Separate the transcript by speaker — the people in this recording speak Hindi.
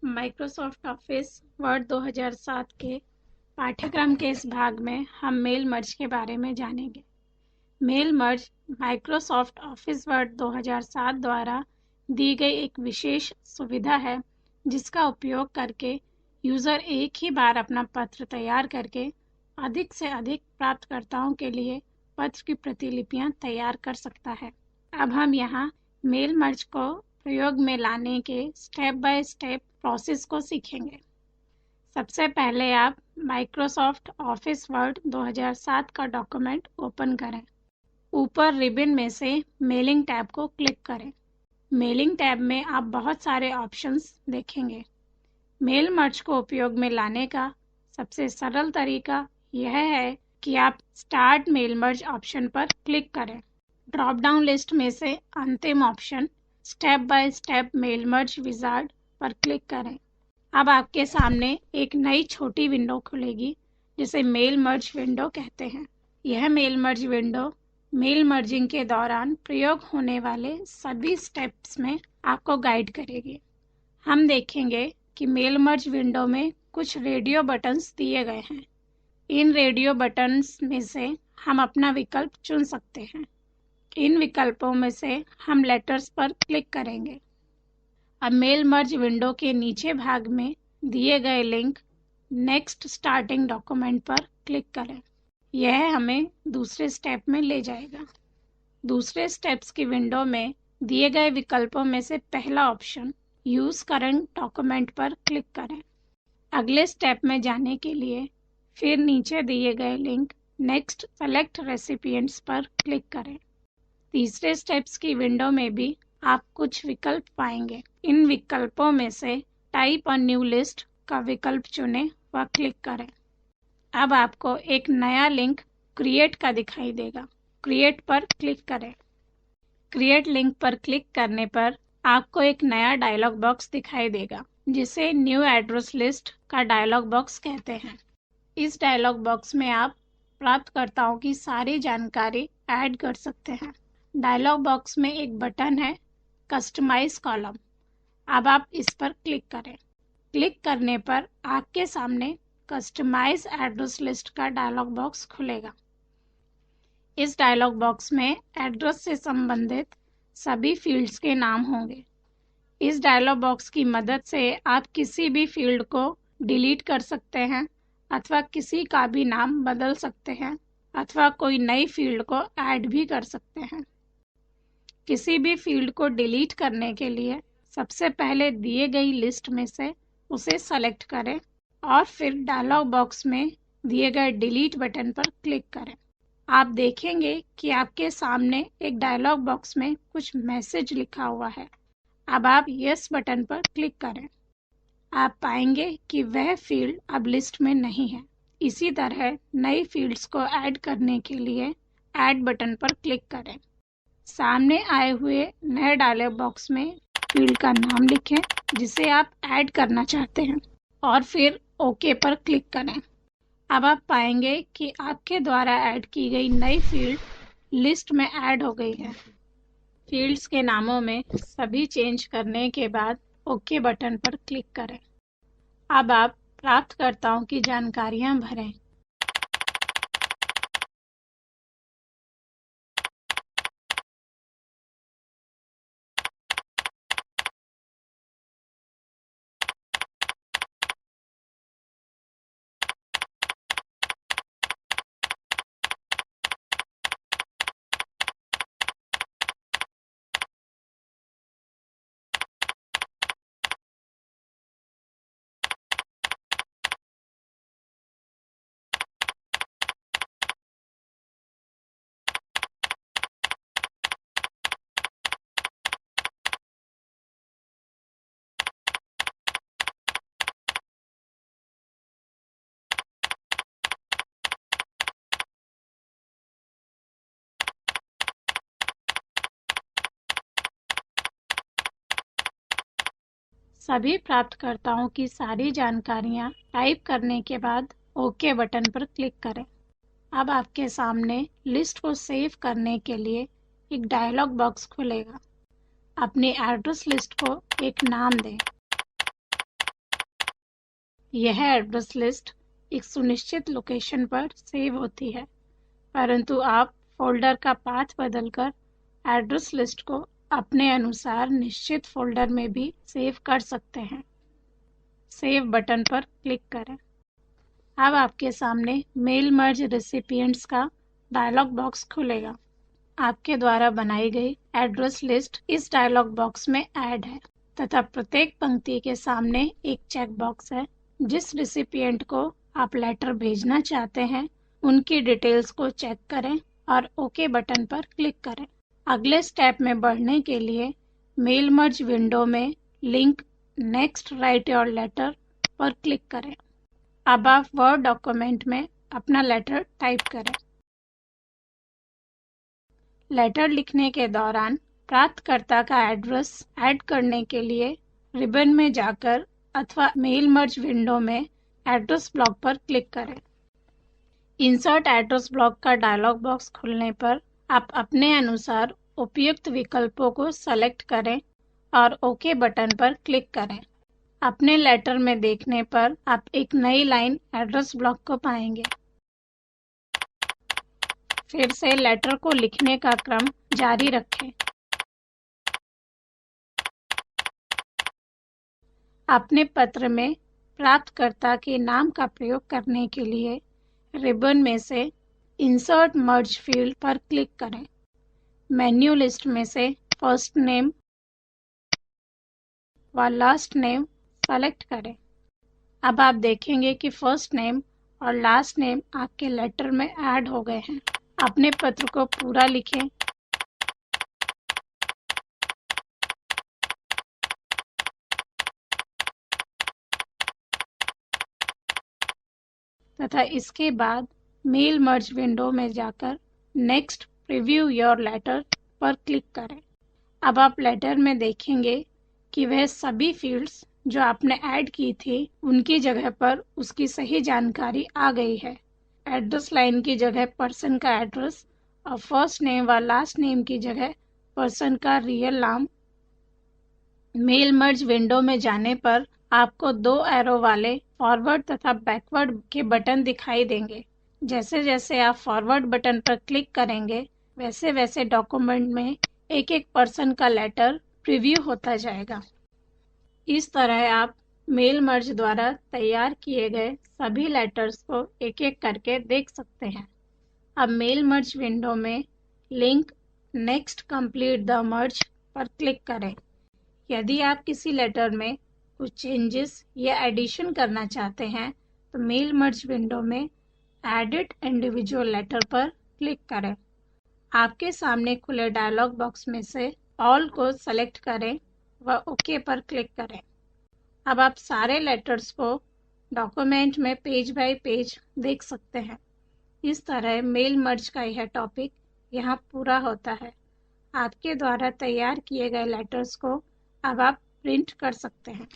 Speaker 1: माइक्रोसॉफ्ट ऑफिस वर्ड 2007 के पाठ्यक्रम के इस भाग में हम मेल मर्ज के बारे में जानेंगे। Mail merge Microsoft Office Word 2007 द्वारा दी गई एक विशेष सुविधा है जिसका उपयोग करके यूज़र एक ही बार अपना पत्र तैयार करके अधिक से अधिक प्राप्तकर्ताओं के लिए पत्र की प्रतिलिपियां तैयार कर सकता है। अब हम यहाँ मेल मर्ज को प्रयोग में लाने के स्टेप बाय स्टेप प्रोसेस को सीखेंगे। सबसे पहले आप माइक्रोसॉफ्ट ऑफिस वर्ड 2007 का डॉक्यूमेंट ओपन करें। ऊपर रिबन में से मेलिंग टैब को क्लिक करें। मेलिंग टैब में आप बहुत सारे ऑप्शंस देखेंगे। मेल मर्ज को उपयोग में लाने का सबसे सरल तरीका यह है कि आप स्टार्ट मेल मर्ज ऑप्शन पर क्लिक करें। ड्रॉप डाउन लिस्ट में से अंतिम option step by step mail merge wizard पर क्लिक करें। अब आपके सामने एक नई छोटी विंडो खुलेगी जिसे मेल मर्ज विंडो कहते हैं। यह mail merge window mail merging के दौरान प्रयोग होने वाले सभी स्टेप्स में आपको गाइड करेगी। हम देखेंगे कि मेल मर्ज विंडो में कुछ रेडियो बटन्स दिए गए हैं। इन रेडियो बटन्स में से हम अपना विकल्प चुन सकते हैं। इन विकल्पों में से हम लेटर्स पर क्लिक करेंगे। अब मेल मर्ज विंडो के नीचे भाग में दिए गए लिंक नेक्स्ट स्टार्टिंग डॉक्यूमेंट पर क्लिक करें। यह हमें दूसरे स्टेप में ले जाएगा। दूसरे स्टेप्स की विंडो में दिए गए विकल्पों में से पहला ऑप्शन यूज करंट डॉक्यूमेंट पर क्लिक करें। अगले स्टेप में जाने के लिए फिर नीचे दिए गए लिंक नेक्स्ट सेलेक्ट रेसिपिएंट्स पर क्लिक करें। तीसरे स्टेप्स की विंडो में भी आप कुछ विकल्प पाएंगे। इन विकल्पों में से टाइप अ न्यू लिस्ट का विकल्प चुनें व क्लिक करें। अब आपको एक नया लिंक क्रिएट का दिखाई देगा। क्रिएट पर क्लिक करें। क्रिएट लिंक पर क्लिक करने पर आपको एक नया डायलॉग बॉक्स दिखाई देगा जिसे न्यू एड्रेस लिस्ट का डायलॉग बॉक्स कहते हैं। इस डायलॉग बॉक्स में आप प्राप्तकर्ताओं की सारी जानकारी ऐड कर सकते हैं। डायलॉग बॉक्स में एक बटन है कस्टमाइज कॉलम। अब आप इस पर क्लिक करें। क्लिक करने पर आपके सामने कस्टमाइज एड्रेस लिस्ट का डायलॉग बॉक्स खुलेगा। इस डायलॉग बॉक्स में एड्रेस से संबंधित सभी फील्ड्स के नाम होंगे। इस डायलॉग बॉक्स की मदद से आप किसी भी फील्ड को डिलीट कर सकते हैं अथवा किसी का भी नाम बदल सकते हैं अथवा कोई नई फील्ड को ऐड भी कर सकते हैं। किसी भी फील्ड को डिलीट करने के लिए सबसे पहले दिए गई लिस्ट में से उसे सेलेक्ट करें और फिर डायलॉग बॉक्स में दिए गए डिलीट बटन पर क्लिक करें। आप देखेंगे कि आपके सामने एक डायलॉग बॉक्स में कुछ मैसेज लिखा हुआ है। अब आप यस बटन पर क्लिक करें। आप पाएंगे कि वह फील्ड अब लिस्ट में नहीं है। इसी तरह नई फील्ड्स को ऐड करने के लिए ऐड बटन पर क्लिक करें। सामने आए हुए नए डायलॉग बॉक्स में फील्ड का नाम लिखें जिसे आप ऐड करना चाहते हैं और फिर ओके पर क्लिक करें। अब आप पाएंगे कि आपके द्वारा ऐड की गई नई फील्ड लिस्ट में ऐड हो गई है। फील्ड्स के नामों में सभी चेंज करने के बाद ओके बटन पर क्लिक करें। अब आप प्राप्तकर्ताओं की जानकारियां भरें। सभी प्राप्तकर्ताओं की सारी जानकारियां टाइप करने के बाद ओके बटन पर क्लिक करें। अब आपके सामने लिस्ट को सेव करने के लिए एक डायलॉग बॉक्स खुलेगा। अपनी एड्रेस लिस्ट को एक नाम दें। यह एड्रेस लिस्ट एक सुनिश्चित लोकेशन पर सेव होती है, परंतु आप फ़ोल्डर का पाथ बदलकर एड्रेस लिस्ट को अपने अनुसार निश्चित फ़ोल्डर में भी सेव कर सकते हैं। सेव बटन पर क्लिक करें। अब आपके सामने मेल मर्ज रेसिपिएंट्स का डायलॉग बॉक्स खुलेगा। आपके द्वारा बनाई गई एड्रेस लिस्ट इस डायलॉग बॉक्स में ऐड है तथा प्रत्येक पंक्ति के सामने एक चेक बॉक्स है। जिस रेसिपिएंट को आप लेटर भेजना चाहते हैं उनकी डिटेल्स को चेक करें और ओके बटन पर क्लिक करें। अगले स्टेप में बढ़ने के लिए मेल मर्ज विंडो में link next write your letter पर क्लिक करें। अब आप वर्ड डॉक्यूमेंट में अपना लेटर टाइप करें। लेटर लिखने के दौरान प्राप्तकर्ता का एड्रेस ऐड करने के लिए रिबन में जाकर अथवा मेल मर्ज विंडो में एड्रेस ब्लॉक पर क्लिक करें। इंसर्ट एड्रेस ब्लॉक का डायलॉग बॉक्स खुलने पर आप अपने अनुसार उपयुक्त विकल्पों को सेलेक्ट करें और ओके बटन पर क्लिक करें। अपने लेटर में देखने पर आप एक नई लाइन एड्रेस ब्लॉक को पाएंगे। फिर से लेटर को लिखने का क्रम जारी रखें। अपने पत्र में प्राप्तकर्ता के नाम का प्रयोग करने के लिए रिबन में से इंसर्ट मर्ज फील्ड पर क्लिक करें। मेन्यू लिस्ट में से फर्स्ट नेम व लास्ट नेम सेलेक्ट करें। अब आप देखेंगे कि फर्स्ट नेम और लास्ट नेम आपके लेटर में ऐड हो गए हैं। अपने पत्र को पूरा लिखें। तथा इसके बाद मेल मर्ज विंडो में जाकर नेक्स्ट प्रीव्यू योर लेटर पर क्लिक करें। अब आप लेटर में देखेंगे कि वह सभी फील्ड्स जो आपने ऐड की थी उनकी जगह पर उसकी सही जानकारी आ गई है। एड्रेस लाइन की जगह पर्सन का एड्रेस और फर्स्ट नेम व लास्ट नेम की जगह पर्सन का रियल नाम। मेल मर्ज विंडो में जाने पर आपको दो एरो वाले फॉरवर्ड तथा बैकवर्ड के बटन दिखाई देंगे। जैसे जैसे आप फॉरवर्ड बटन पर क्लिक करेंगे वैसे वैसे डॉक्यूमेंट में एक एक पर्सन का लेटर प्रीव्यू होता जाएगा। इस तरह आप मेल मर्ज द्वारा तैयार किए गए सभी लेटर्स को एक एक करके देख सकते हैं। अब मेल मर्ज विंडो में link next complete the merge पर क्लिक करें। यदि आप किसी लेटर में कुछ चेंजेस या एडिशन करना चाहते हैं तो मेल मर्ज विंडो में एडिट इंडिविजुअल लेटर पर क्लिक करें। आपके सामने खुले डायलॉग बॉक्स में से ऑल को सेलेक्ट करें व ओके पर क्लिक करें। अब आप सारे लेटर्स को डॉक्यूमेंट में पेज बाय पेज देख सकते हैं। इस तरह मेल मर्ज का यह टॉपिक यहाँ पूरा होता है। आपके द्वारा तैयार किए गए लेटर्स को अब आप प्रिंट कर सकते हैं।